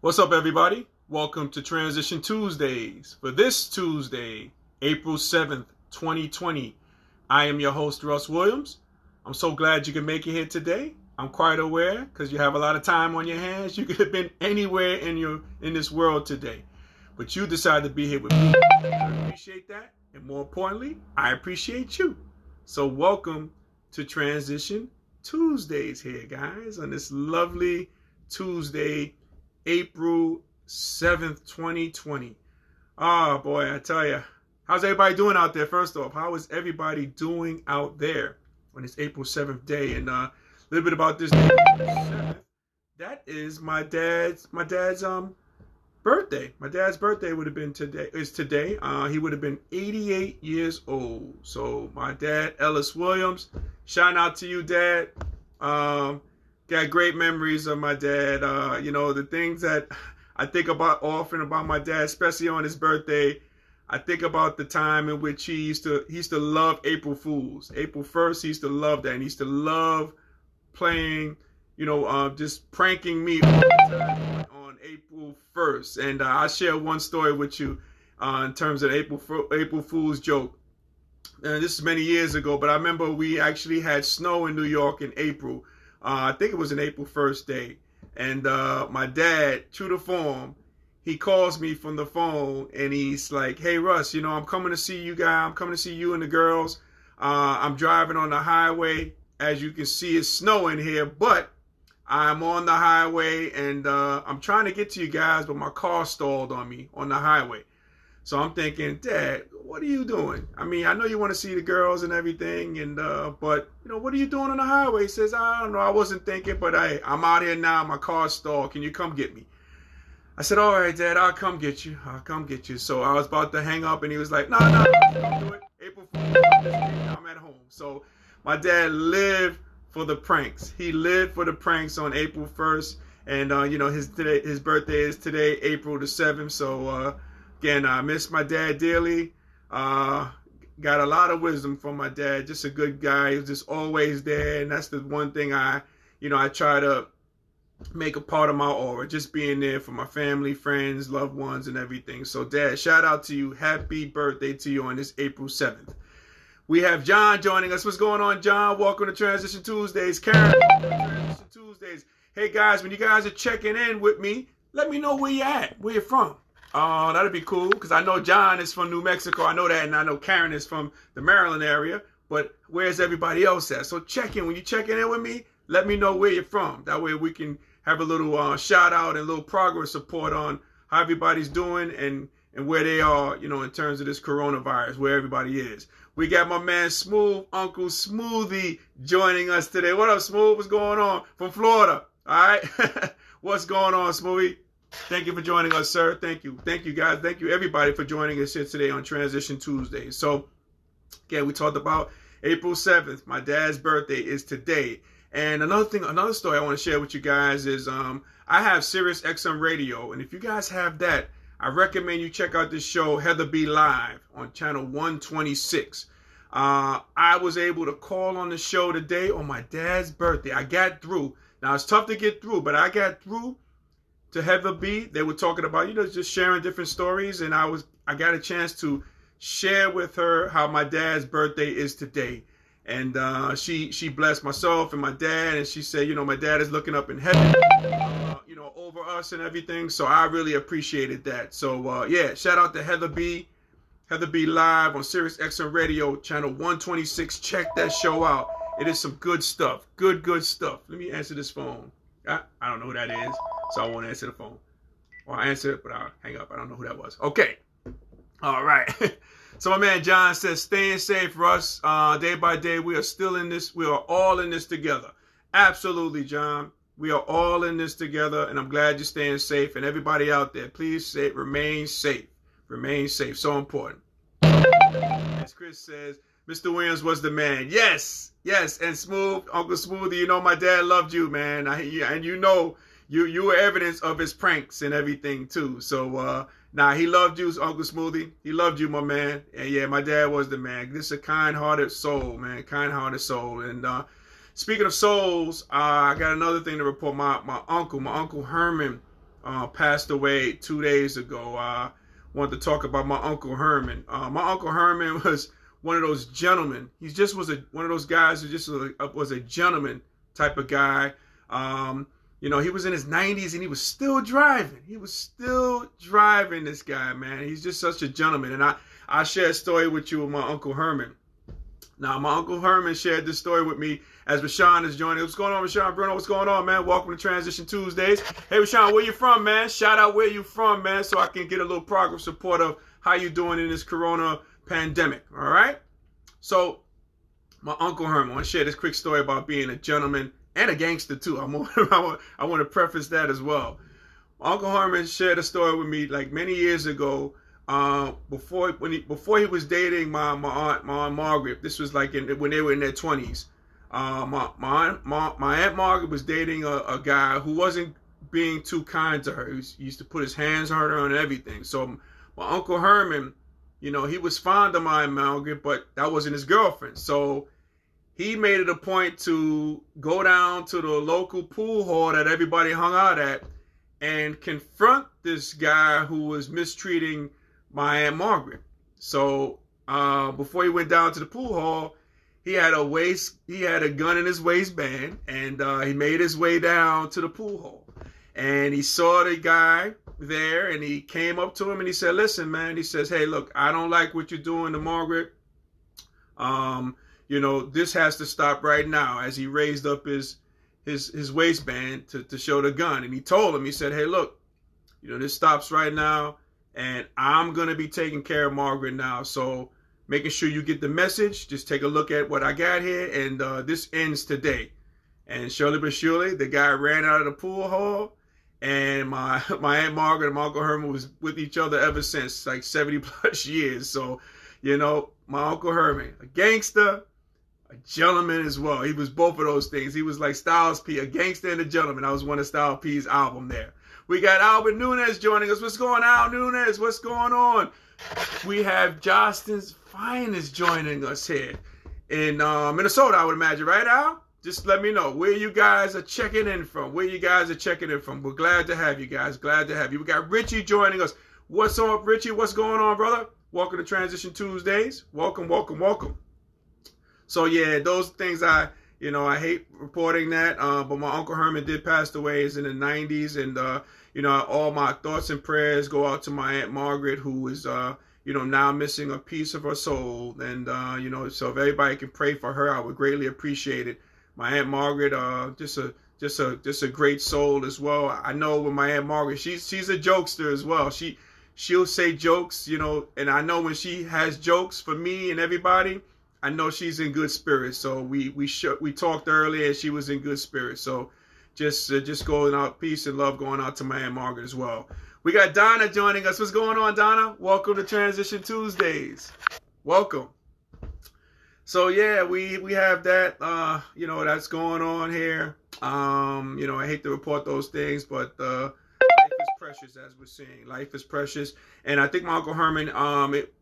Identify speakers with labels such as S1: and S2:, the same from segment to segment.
S1: What's up, everybody? Welcome to Transition Tuesdays. For this Tuesday, April 7th, 2020, I am your host, Russ Williams. I'm so glad you can make it here today. I'm quite aware because you have a lot of time on your hands. You could have been anywhere in this world today, but you decided to be here with me. I appreciate that, and more importantly, I appreciate you. So welcome to Transition Tuesdays here, guys, on this lovely Tuesday, April 7th, 2020. Oh boy, I tell you. How's everybody doing out there? First off, how is everybody doing out there on this April 7th day? And a little bit about this day, April 7th. That is my dad's birthday. My dad's birthday would have been today. He would have been 88 years old. So my dad, Ellis Williams, shout out to you, Dad. Got great memories of my dad. The things that I think about often about my dad, especially on his birthday, I think about the time in which he used to love April Fools. April 1st, he used to love that. And he used to love playing, just pranking me all the time on April 1st. And I'll share one story with you in terms of April Fool's joke. This is many years ago, but I remember we actually had snow in New York in April. I think it was an April 1st day. And my dad, true to form, he calls me from the phone and he's like, "Hey, Russ, I'm coming to see you guys. I'm coming to see you and the girls. I'm driving on the highway. As you can see, it's snowing here, but I'm on the highway and I'm trying to get to you guys, but my car stalled on me on the highway." So I'm thinking, "Dad, what are you doing? I mean, I know you want to see the girls and everything, and but what are you doing on the highway?" He says, "I don't know. I wasn't thinking, but I'm out here now. My car's stalled. Can you come get me?" I said, "All right, Dad, I'll come get you. I'll come get you." So I was about to hang up, and he was like, "No, don't do it. April Fool's. I'm at home." So my dad lived for the pranks. He lived for the pranks on April 1st, and his birthday is today, April the 7th. So again, I miss my dad dearly. Got a lot of wisdom from my dad. Just a good guy. He was just always there. And that's the one thing I try to make a part of my aura. Just being there for my family, friends, loved ones, and everything. So, Dad, shout out to you. Happy birthday to you on this April 7th. We have John joining us. What's going on, John? Welcome to Transition Tuesdays. Karen, welcome to Transition Tuesdays. Hey, guys, when you guys are checking in with me, let me know where you're at, where you're from. That'd be cool, because I know John is from New Mexico. I know that, and I know Karen is from the Maryland area. But where's everybody else at? So check in. When you're checking in with me, let me know where you're from. That way we can have a little shout out and a little progress report on how everybody's doing and where they are, in terms of this coronavirus, where everybody is. We got my man Smooth, Uncle Smoothie, joining us today. What up, Smooth? What's going on? From Florida. All right. What's going on, Smoothie? Thank you for joining us, sir. Thank you. Thank you, guys. Thank you, everybody, for joining us here today on Transition Tuesday. So, again, we talked about April 7th. My dad's birthday is today. And another story I want to share with you guys is I have Sirius XM Radio. And if you guys have that, I recommend you check out this show, Heather B Live, on channel 126. I was able to call on the show today on my dad's birthday. I got through. Now, it's tough to get through, but I got through to Heather B. They were talking about, just sharing different stories. And I got a chance to share with her how my dad's birthday is today. And she blessed myself and my dad. And she said, my dad is looking up in heaven, over us and everything. So I really appreciated that. So, shout out to Heather B Live on Sirius XM Radio, channel 126. Check that show out. It is some good stuff. Good stuff. Let me answer this phone. I don't know who that is, so I won't answer the phone. Or I'll answer it, but I'll hang up. I don't know who that was. Okay. All right. So my man John says, staying safe, Russ. Day by day, we are still in this. We are all in this together. Absolutely, John. We are all in this together, and I'm glad you're staying safe. And everybody out there, please remain safe. Remain safe. So important. As Chris says, Mr. Williams was the man. Yes. And Smooth, Uncle Smoothie, my dad loved you, man. And you were evidence of his pranks and everything too. So, he loved you, Uncle Smoothie. He loved you, my man. And yeah, my dad was the man. This is a kind-hearted soul, man. Kind-hearted soul. And speaking of souls, I got another thing to report. My uncle Herman, passed away 2 days ago. Wanted to talk about my Uncle Herman. My Uncle Herman was one of those gentlemen. He just was one of those guys who just was a gentleman type of guy. You know, he was in his 90s and he was still driving. He was still driving, this guy, man. He's just such a gentleman. And I share a story with you with my Uncle Herman. Now, my Uncle Herman shared this story with me as Rashawn is joining. What's going on, Rashawn Bruno? What's going on, man? Welcome to Transition Tuesdays. Hey, Rashawn, where you from, man? Shout out where you from, man, so I can get a little progress report of how you doing in this corona pandemic, all right? So, my Uncle Herman, I want to share this quick story about being a gentleman and a gangster, too. I want to preface that as well. My Uncle Herman shared a story with me like many years ago. Before he was dating my aunt Margaret. This was like when they were in their 20s. My Aunt Margaret was dating a guy who wasn't being too kind to her. He used to put his hands on her and everything. So my Uncle Herman, you know, he was fond of my Aunt Margaret, but that wasn't his girlfriend. So he made it a point to go down to the local pool hall that everybody hung out at and confront this guy who was mistreating my Aunt Margaret. So before he went down to the pool hall, he had a gun in his waistband, and he made his way down to the pool hall. And he saw the guy there, and he came up to him and he said, "Listen, man," he says, "Hey, look, I don't like what you're doing to Margaret. You know, this has to stop right now." As he raised up his waistband to show the gun, and he told him, he said, "Hey, look, you know, this stops right now. And I'm going to be taking care of Margaret now. So making sure you get the message. Just take a look at what I got here. And this ends today." And surely but surely, the guy ran out of the pool hall. And my Aunt Margaret and my Uncle Herman was with each other ever since, like 70 plus years. So, you know, my Uncle Herman, a gangster, a gentleman as well. He was both of those things. He was like Styles P, a gangster and a gentleman. That was one of Styles P's album there. We got Albert Nunez joining us. What's going on, Nunez? What's going on? We have Justin's Finest joining us here in Minnesota, I would imagine, right, Al? Just let me know where you guys are checking in from. We're glad to have you guys. Glad to have you. We got Richie joining us. What's up, Richie? What's going on, brother? Welcome to Transition Tuesdays. Welcome, welcome, welcome. So, yeah, those things I hate reporting that, but my Uncle Herman did pass away. He's in the 90s, and, you know, all my thoughts and prayers go out to my Aunt Margaret, who is, you know, now missing a piece of her soul. And, you know, so if everybody can pray for her, I would greatly appreciate it. My Aunt Margaret, just a great soul as well. I know with my Aunt Margaret, she's a jokester as well. She'll say jokes, you know, and I know when she has jokes for me and everybody, I know she's in good spirits. So we talked earlier, and she was in good spirits. So just going out, peace and love going out to my Aunt Margaret as well. We got Donna joining us. What's going on, Donna? Welcome to Transition Tuesdays. Welcome. So yeah, we have that, you know, that's going on here. You know, I hate to report those things, but life is precious, as we're seeing. Life is precious. And I think my Uncle Herman,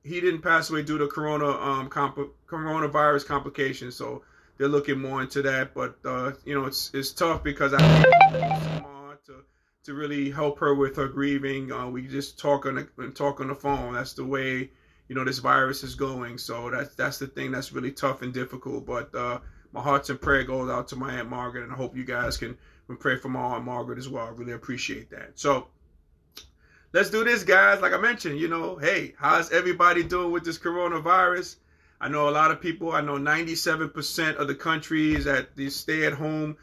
S1: he didn't pass away due to coronavirus complications. So they're looking more into that. But, you know, it's tough because I have to really help her with her grieving. We just talk on the phone. That's the way, you know, this virus is going. So that's the thing that's really tough and difficult. But my hearts and prayer goes out to my Aunt Margaret, and I hope you guys can pray for my Aunt Margaret as well. I really appreciate that. So let's do this, guys. Like I mentioned, you know, hey, how's everybody doing with this coronavirus? I know a lot of people. I know 97% of the country is at the stay-at-home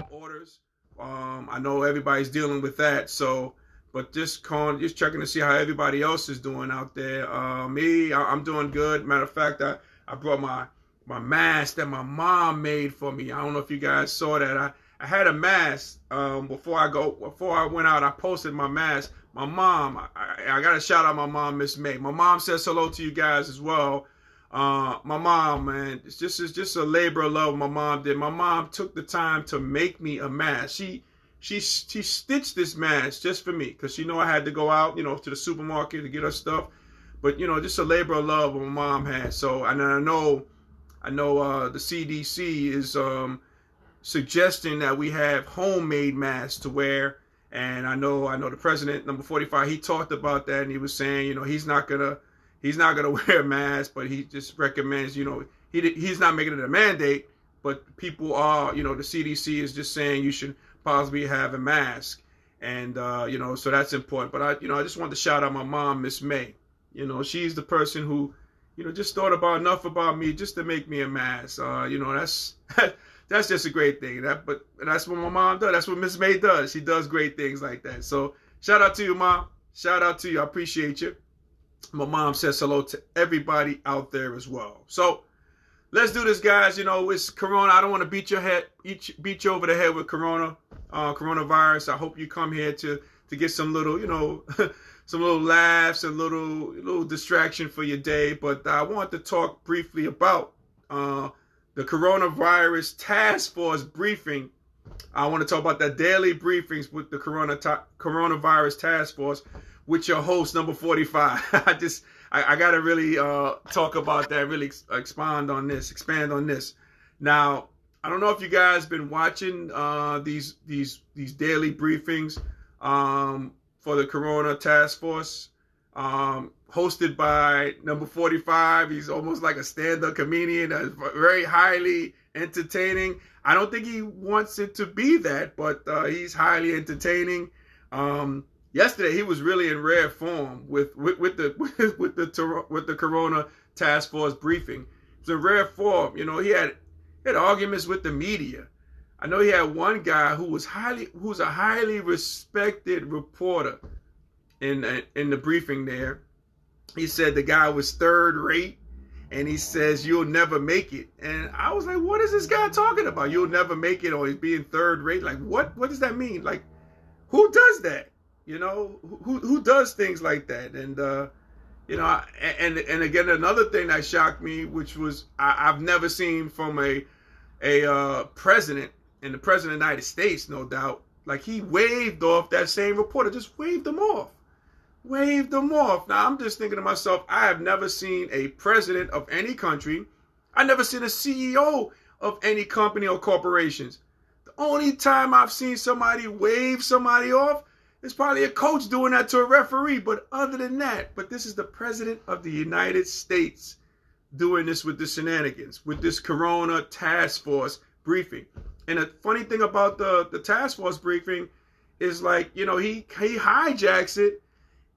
S1: orders. I know everybody's dealing with that. So, but just checking to see how everybody else is doing out there. I'm doing good. Matter of fact, I brought my mask that my mom made for me. I don't know if you guys saw that. I had a mask before I went out. I posted my mask. My mom, I got to shout out my mom, Miss May. My mom says hello to you guys as well. My mom, man, it's just a labor of love my mom did. My mom took the time to make me a mask. She stitched this mask just for me because she knew I had to go out, you know, to the supermarket to get her stuff. But, you know, just a labor of love my mom had. So, and I know the CDC is suggesting that we have homemade masks to wear. And I know the president, number 45, he talked about that, and he was saying, you know, he's not gonna wear a mask, but he just recommends, you know, he's not making it a mandate, but people are, you know, the CDC is just saying you should possibly have a mask. And, you know, so that's important. But I just want to shout out my mom, Miss May. You know, she's the person who, you know, just thought about enough about me just to make me a mask. You know, that's just a great thing. That's what my mom does. That's what Miss May does. She does great things like that. So shout out to you, Mom. Shout out to you. I appreciate you. My mom says hello to everybody out there as well. So let's do this, guys. You know, it's Corona. I don't want to beat you over the head with coronavirus. I hope you come here to get some little, you know, some little laughs, a little distraction for your day. But I want to talk briefly about the coronavirus task force briefing. I want to talk about the daily briefings with the coronavirus task force with your host, number 45. I got to really talk about that, really expand on this. Now, I don't know if you guys been watching these daily briefings for the Corona Task Force, hosted by number 45. He's almost like a stand-up comedian that's very highly entertaining. I don't think he wants it to be that, but he's highly entertaining. Yesterday he was really in rare form with the Corona Task Force briefing. It was in rare form. You know, he had arguments with the media. I know he had one guy who's a highly respected reporter in the briefing there. He said the guy was third rate, and he says you'll never make it. And I was like, what is this guy talking about? You'll never make it, or he's being third rate? Like, what does that mean? Like, who does that? You know, who does things like that? And you know, and again, another thing that shocked me, which was I've never seen from a president, and the president of the United States, no doubt, like he waved off that same reporter, just waved them off. Now I'm just thinking to myself, I have never seen a president of any country. I've never seen a CEO of any company or corporations. The only time I've seen somebody wave somebody off is probably a coach doing that to a referee. But other than that, but this is the president of the United States doing this with the shenanigans, with this Corona Task Force briefing. And the funny thing about the task force briefing is, like, you know, he hijacks it.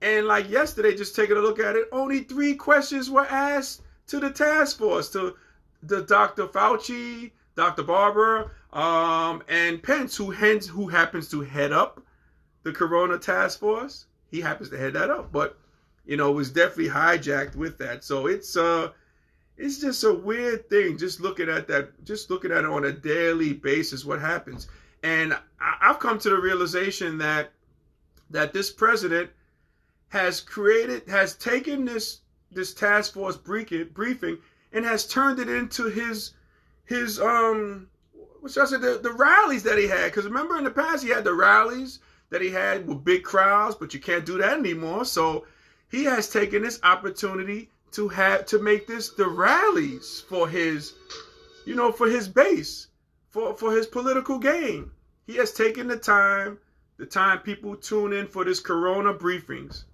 S1: And like yesterday, just taking a look at it, only 3 questions were asked to the task force, to the Dr. Fauci, Dr. Barber, and Pence, who happens to head up the Corona Task Force. He happens to head that up, but you know, it was definitely hijacked with that. So it's just a weird thing. Just looking at it on a daily basis, what happens. And I've come to the realization that this president has taken this task force briefing and has turned it into his what should I say, the rallies that he had. Because remember, in the past he had the rallies that he had with big crowds, but you can't do that anymore. So he has taken this opportunity to make this the rallies for his, you know, for his base, for his political gain. He has taken the time people tune in for this Corona briefings,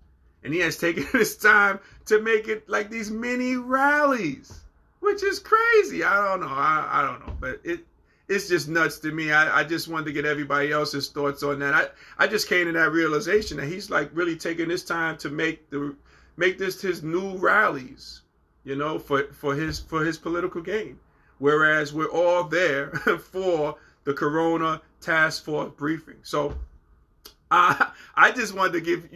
S1: and he has taken this time to make it like these mini rallies, which is crazy. I don't know. I don't know, but it's just nuts to me. I just wanted to get everybody else's thoughts on that. I just came to that realization that he's like really taking this time to make this his new rallies, you know, for his political gain. Whereas we're all there for the Corona Task Force briefing. So I just wanted to give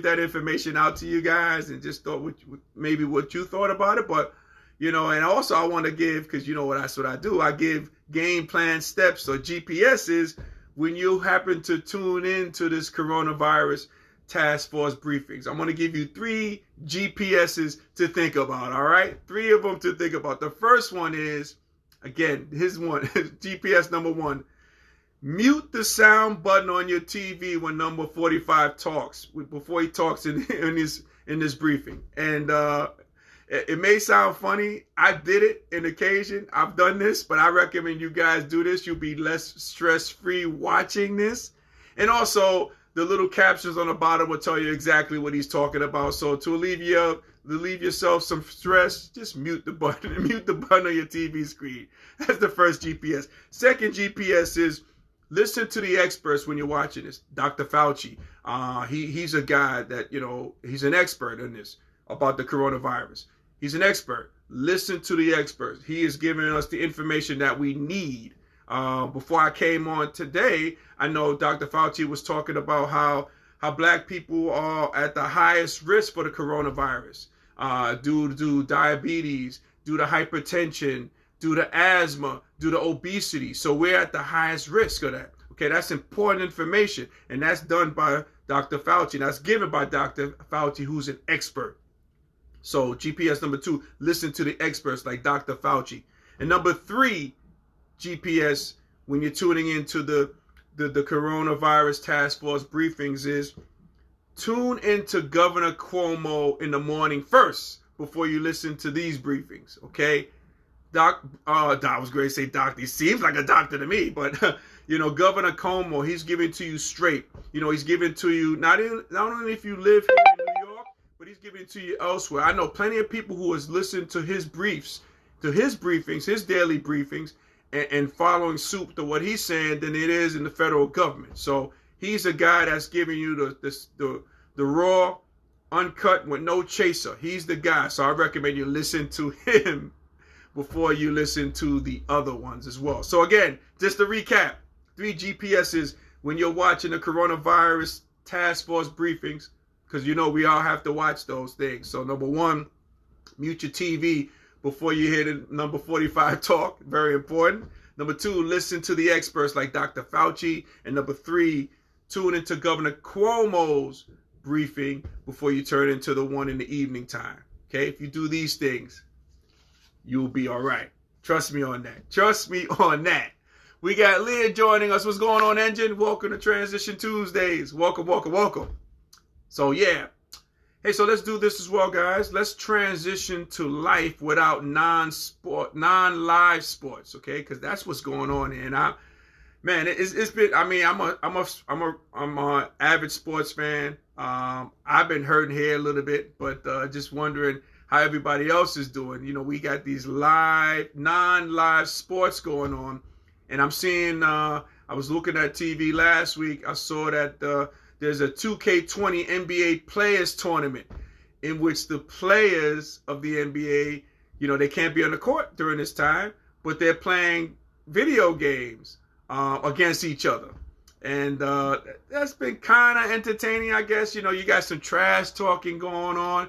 S1: that information out to you guys, and just thought maybe what you thought about it. But, you know, and also I want to give, because you know that's what I do. I give game plan steps or GPSs when you happen to tune into this coronavirus task force briefings. I'm going to give you 3 GPSs to think about. All right, 3 of them to think about. The first one is, again, here's one. GPS number 1. Mute the sound button on your TV when number 45 talks, before he talks in this briefing. And it may sound funny. I did it on occasion. I've done this, but I recommend you guys do this. You'll be less stress-free watching this. And also, the little captions on the bottom will tell you exactly what he's talking about. So to relieve yourself some stress, just mute the button on your TV screen. That's the first GPS. Second GPS is listen to the experts when you're watching this. Dr. Fauci, he's a guy that, he's an expert in this about the coronavirus. He's an expert. Listen to the experts. He is giving us the information that we need. Before I came on today, I know Dr. Fauci was talking about how black people are at the highest risk for the coronavirus due to diabetes, due to hypertension, due to asthma, due to obesity. So we're at the highest risk of that. Okay, that's important information. And that's done by Dr. Fauci. That's given by Dr. Fauci, who's an expert. So GPS number 2, listen to the experts like Dr. Fauci. And number 3, GPS, when you're tuning into the coronavirus task force briefings, is tune into Governor Cuomo in the morning first before you listen to these briefings, okay? Doc, I was going to say doctor. He seems like a doctor to me, but Governor Cuomo, he's giving to you straight. He's giving to you not only if you live here in New York, but he's giving to you elsewhere. I know plenty of people who has listened to his briefings, his daily briefings, and following suit to what he's saying than it is in the federal government. So he's a guy that's giving you the raw, uncut, with no chaser. He's the guy. So I recommend you listen to him before you listen to the other ones as well. So again, just to recap, 3 GPSs when you're watching the coronavirus task force briefings, because we all have to watch those things. So number 1, mute your TV before you hear the number 45 talk. Very important. Number 2, listen to the experts like Dr. Fauci. And number 3, tune into Governor Cuomo's briefing before you turn into the one in the evening time. Okay, if you do these things, you'll be all right. Trust me on that. Trust me on that. We got Leah joining us. What's going on, Engine? Welcome to Transition Tuesdays. Welcome, welcome, welcome. So yeah. Hey, so let's do this as well, guys. Let's transition to life without non-live sports, okay? Because that's what's going on here. And it's been. I mean, I'm a avid sports fan. I've been hurting here a little bit, but just wondering how everybody else is doing. We got these non-live sports going on, and I'm seeing. I was looking at TV last week. I saw that. There's a 2K20 NBA Players Tournament in which the players of the NBA, they can't be on the court during this time, but they're playing video games against each other. And that's been kind of entertaining, I guess. You got some trash talking going on.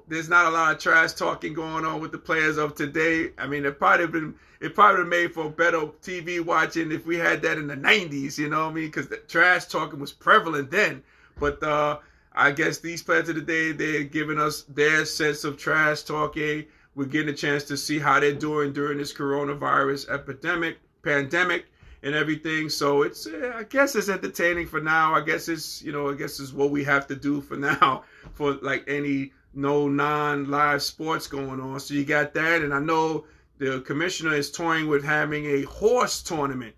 S1: There's not a lot of trash talking going on with the players of today. I mean, it probably made for better TV watching if we had that in the 90s, you know what I mean? Because the trash talking was prevalent then. But I guess these players of the day, they're giving us their sense of trash talking. We're getting a chance to see how they're doing during this coronavirus pandemic and everything. So it's, I guess it's entertaining for now. I guess it's what we have to do for now for like no non-live sports going on. So you got that. And I know the commissioner is toying with having a horse tournament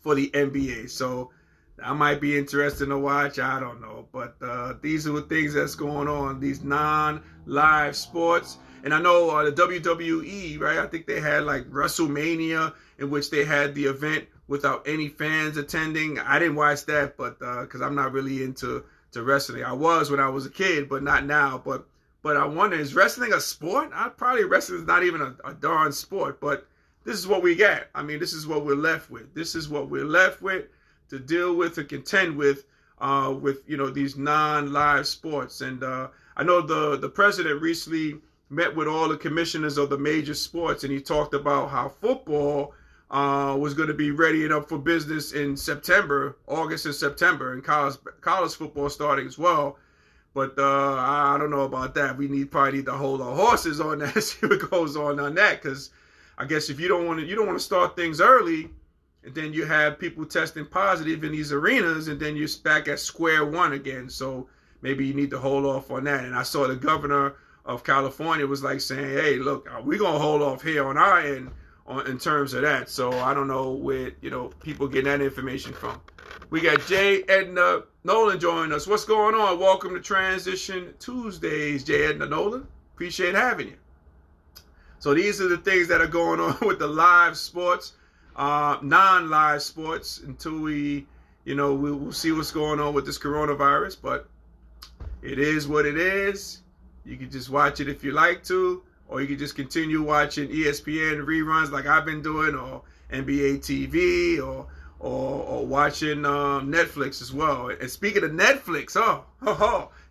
S1: for the NBA. So that might be interesting to watch. I don't know. But these are the things that's going on, these non-live sports. And I know the WWE, right? I think they had like WrestleMania in which they had the event without any fans attending. I didn't watch that, but because I'm not really into wrestling. I was when I was a kid, but not now. But I wonder, is wrestling a sport? Wrestling is not even a darn sport, but this is what we got. I mean, this is what we're left with. This is what we're left with to deal with and contend with these non-live sports. And I know the president recently met with all the commissioners of the major sports, and he talked about how football was going to be readying up for business in August and September, and college football starting as well. But I don't know about that. We probably need to hold our horses on that, see what goes on that, because I guess if you don't want to start things early, and then you have people testing positive in these arenas, and then you're back at square one again. So maybe you need to hold off on that. And I saw the governor of California was like saying, hey, look, we're going to hold off here on our end in terms of that. So I don't know where, people getting that information from. We got Jay Edna Nolan joining us. What's going on? Welcome to Transition Tuesdays, Jay Edna Nolan. Appreciate having you. So these are the things that are going on with the live sports, non-live sports, until we'll see what's going on with this coronavirus. But it is what it is. You can just watch it if you like to, or you can just continue watching ESPN reruns like I've been doing, or NBA TV, or watching Netflix as well. And speaking of Netflix,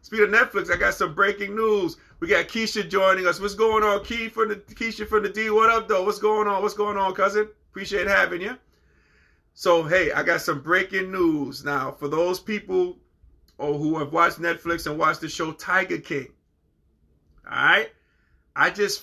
S1: speaking of Netflix, I got some breaking news. We got Keisha joining us. What's going on, Keisha from the D? What up, though? What's going on? What's going on, cousin? Appreciate having you. So, hey, I got some breaking news. Now, for those people who have watched Netflix and watched the show Tiger King, all right? I just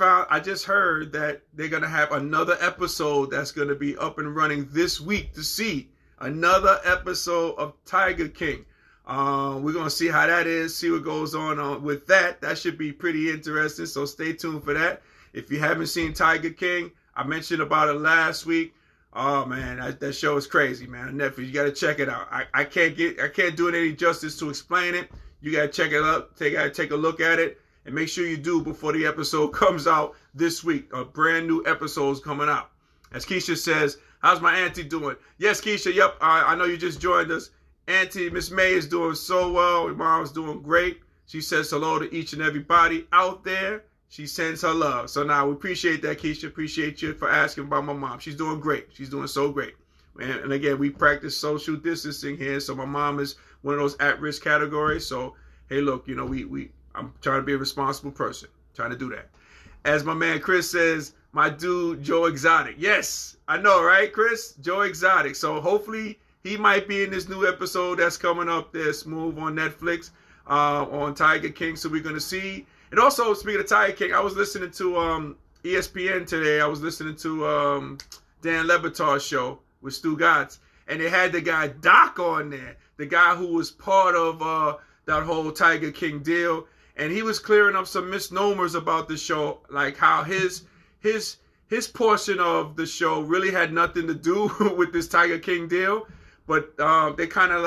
S1: heard that they're going to have another episode that's going to be up and running this week to see another episode of Tiger King. We're going to see how that is, see what goes on with that. That should be pretty interesting, so stay tuned for that. If you haven't seen Tiger King, I mentioned about it last week. Oh, man, that show is crazy, man. On Netflix, you got to check it out. I can't do it any justice to explain it. You got to check it out. Take a look at it. And make sure you do before the episode comes out this week. A brand new episode is coming out. As Keisha says, how's my auntie doing? Yes, Keisha, yep, I know you just joined us. Auntie, Miss May is doing so well. Your mom's doing great. She says hello to each and everybody out there. She sends her love. So now we appreciate that, Keisha. Appreciate you for asking about my mom. She's doing great. She's doing so great. And again, we practice social distancing here. So my mom is one of those at-risk categories. So, hey, look, I'm trying to be a responsible person. Trying to do that. As my man Chris says, my dude Joe Exotic. Yes, I know, right, Chris? Joe Exotic. So hopefully he might be in this new episode that's coming up there, Smooth, on Netflix, on Tiger King. So we're going to see. And also, speaking of Tiger King, I was listening to ESPN today. I was listening to Dan Le Batard's show with Stu Gatz. And they had the guy Doc on there. The guy who was part of that whole Tiger King deal. And he was clearing up some misnomers about the show, like how his portion of the show really had nothing to do with this Tiger King deal. But they kind of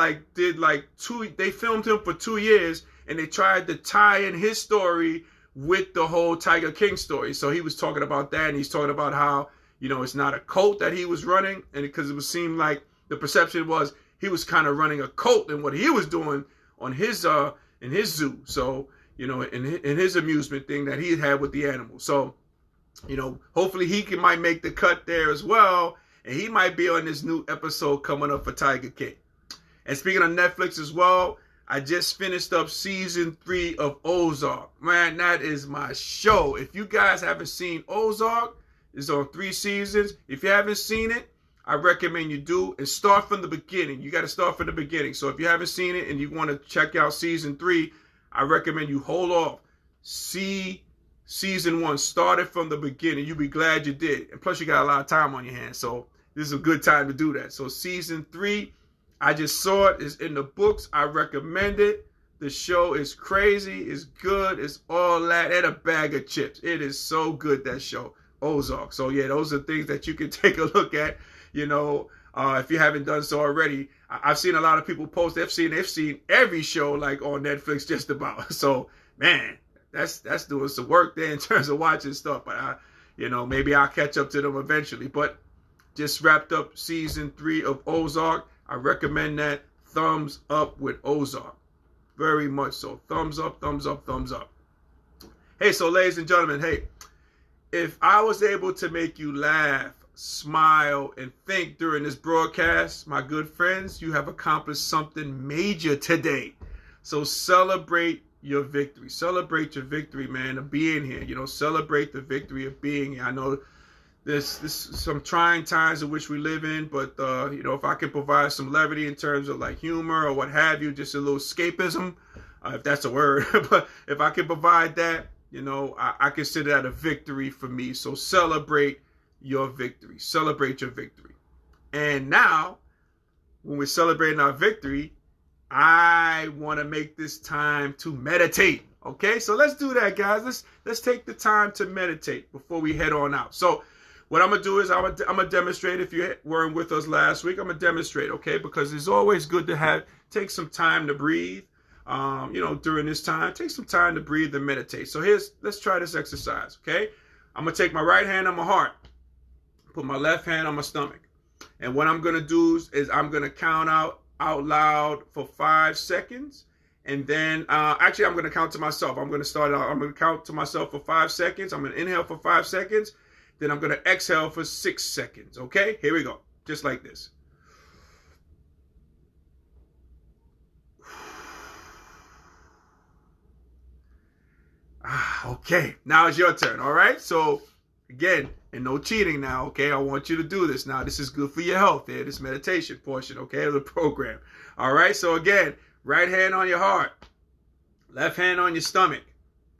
S1: they filmed him for 2 years, and they tried to tie in his story with the whole Tiger King story. So he was talking about that, and he's talking about how, it's not a cult that he was running, and because it seemed like the perception was he was kind of running a cult in what he was doing on his in his zoo. So, in his amusement thing that he had with the animals. So, hopefully he might make the cut there as well. And he might be on this new episode coming up for Tiger King. And speaking of Netflix as well, I just finished up season 3 of Ozark. Man, that is my show. If you guys haven't seen Ozark, it's on 3 seasons. If you haven't seen it, I recommend you do, and start from the beginning. You got to start from the beginning. So if you haven't seen it and you want to check out season 3, I recommend you hold off. See season 1. Start it from the beginning. You'll be glad you did. And plus, you got a lot of time on your hands. So this is a good time to do that. So season 3, I just saw it. It's in the books. I recommend it. The show is crazy. It's good. It's all that and a bag of chips. It is so good, that show, Ozark. So yeah, those are things that you can take a look at. If you haven't done so already. I've seen a lot of people post. They've seen every show like on Netflix just about. So man, that's doing some work there in terms of watching stuff. But maybe I'll catch up to them eventually. But just wrapped up season 3 of Ozark. I recommend that. Thumbs up with Ozark. Very much so. Thumbs up, thumbs up, thumbs up. Hey, so ladies and gentlemen, hey, if I was able to make you laugh, smile, and think during this broadcast, my good friends, you have accomplished something major today. So celebrate your victory. Celebrate your victory, man, of being here. Celebrate the victory of being here. I know there's some trying times in which we live in, but if I can provide some levity in terms of like humor or what have you, just a little escapism, if that's a word, but if I can provide that, I consider that a victory for me. So celebrate your victory. Celebrate your victory. And now, when we're celebrating our victory, I want to make this time to meditate. Okay, so let's do that, guys. Let's take the time to meditate before we head on out. So what I'm going to do is I'm going to demonstrate. If you weren't with us last week, I'm going to demonstrate, okay? Because it's always good to take some time to breathe. During this time, take some time to breathe and meditate. So let's try this exercise, okay? I'm going to take my right hand on my heart, put my left hand on my stomach. And what I'm going to do is I'm going to count out loud for 5 seconds. And then, actually, I'm going to count to myself. I'm going to count to myself for 5 seconds. I'm going to inhale for 5 seconds. Then I'm going to exhale for 6 seconds, okay? Here we go. Just like this. Okay, now it's your turn, all right? So, again, and no cheating now, okay? I want you to do this now. This is good for your health here, this meditation portion, okay, of the program. All right, so again, right hand on your heart, left hand on your stomach,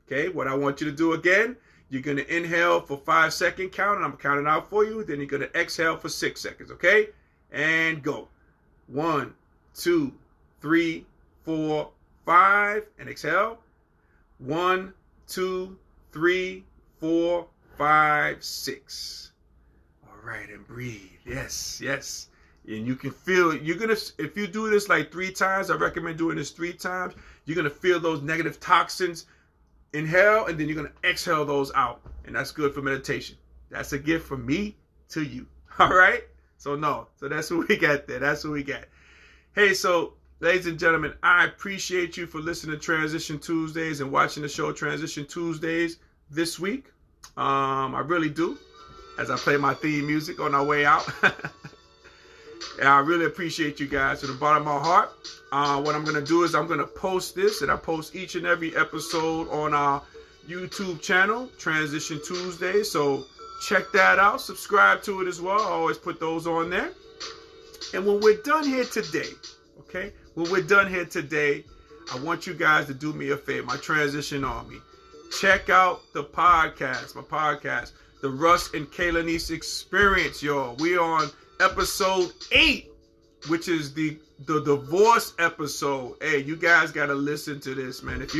S1: okay? What I want you to do again, you're going to inhale for 5 second count, and I'm counting out for you. Then you're going to exhale for 6 seconds, okay? And go. 1, 2, 3, 4, 5, and exhale. 1, 2, 3, 4, 5, 6. All right, and breathe. Yes. And you can feel it. If you do this like 3 times, I recommend doing this 3 times. You're gonna feel those negative toxins. Inhale, and then you're gonna exhale those out, and that's good for meditation. That's a gift from me to you. All right. So that's what we got there. That's what we got. Hey, so. Ladies and gentlemen, I appreciate you for listening to Transition Tuesdays and watching the show Transition Tuesdays this week. I really do, as I play my theme music on our way out. And I really appreciate you guys from the bottom of my heart. What I'm going to do is I'm going to post this, and I post each and every episode on our YouTube channel, Transition Tuesdays. So check that out. Subscribe to it as well. I always put those on there. And when we're done here today, okay? When we're done here today, I want you guys to do me a favor, my Transition Army. Check out my podcast, the Russ and Kaylanice Experience, y'all. We're on episode 8, which is the divorce episode. Hey, you guys got to listen to this, man. If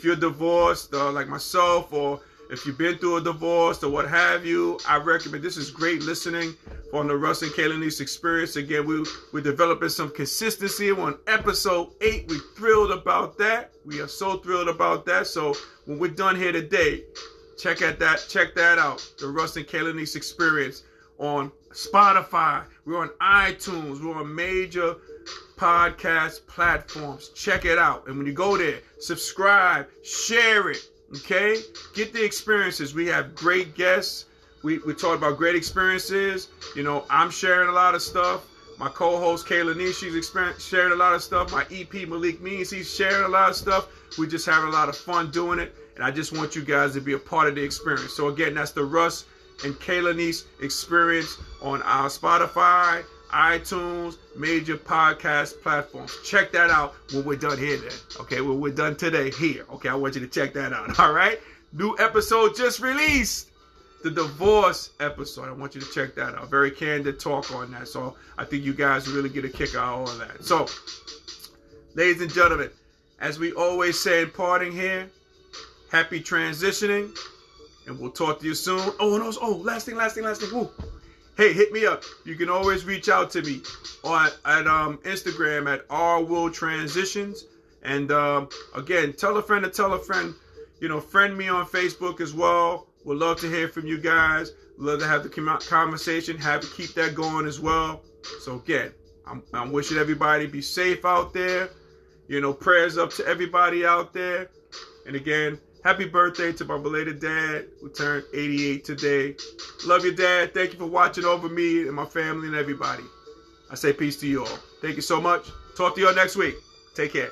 S1: you're divorced, like myself, or if you've been through a divorce or what have you, I recommend this is great listening on the Russ and Kaylanice Experience. Again, we're developing some consistency. We're on episode 8. We're thrilled about that. We are so thrilled about that. So when we're done here today, check that out. The Russ and Kaylanice Experience on Spotify. We're on iTunes. We're on major podcast platforms. Check it out. And when you go there, subscribe, share it. Okay? Get the experiences. We have great guests. We talk about great experiences. I'm sharing a lot of stuff. My co-host Kaylanice, she's sharing a lot of stuff. My EP Malik Means, he's sharing a lot of stuff. We just having a lot of fun doing it. And I just want you guys to be a part of the experience. So again, that's the Russ and Kaylanice Experience on our Spotify, iTunes, major podcast platforms. Check that out when we're done here then. Okay, when we're done today here. Okay, I want you to check that out. All right? New episode just released. The divorce episode. I want you to check that out. Very candid talk on that. So I think you guys really get a kick out of all of that. So, ladies and gentlemen, as we always say in parting here, happy transitioning. And we'll talk to you soon. Last thing. Woo. Hey, hit me up. You can always reach out to me at Instagram at rwilltransitions. And again, tell a friend to tell a friend. Friend me on Facebook as well. We'd love to hear from you guys. Love to have the conversation. Keep that going as well. So again, I'm wishing everybody be safe out there. Prayers up to everybody out there. And again, happy birthday to my belated dad, who turned 88 today. Love you, Dad. Thank you for watching over me and my family and everybody. I say peace to you all. Thank you so much. Talk to you all next week. Take care.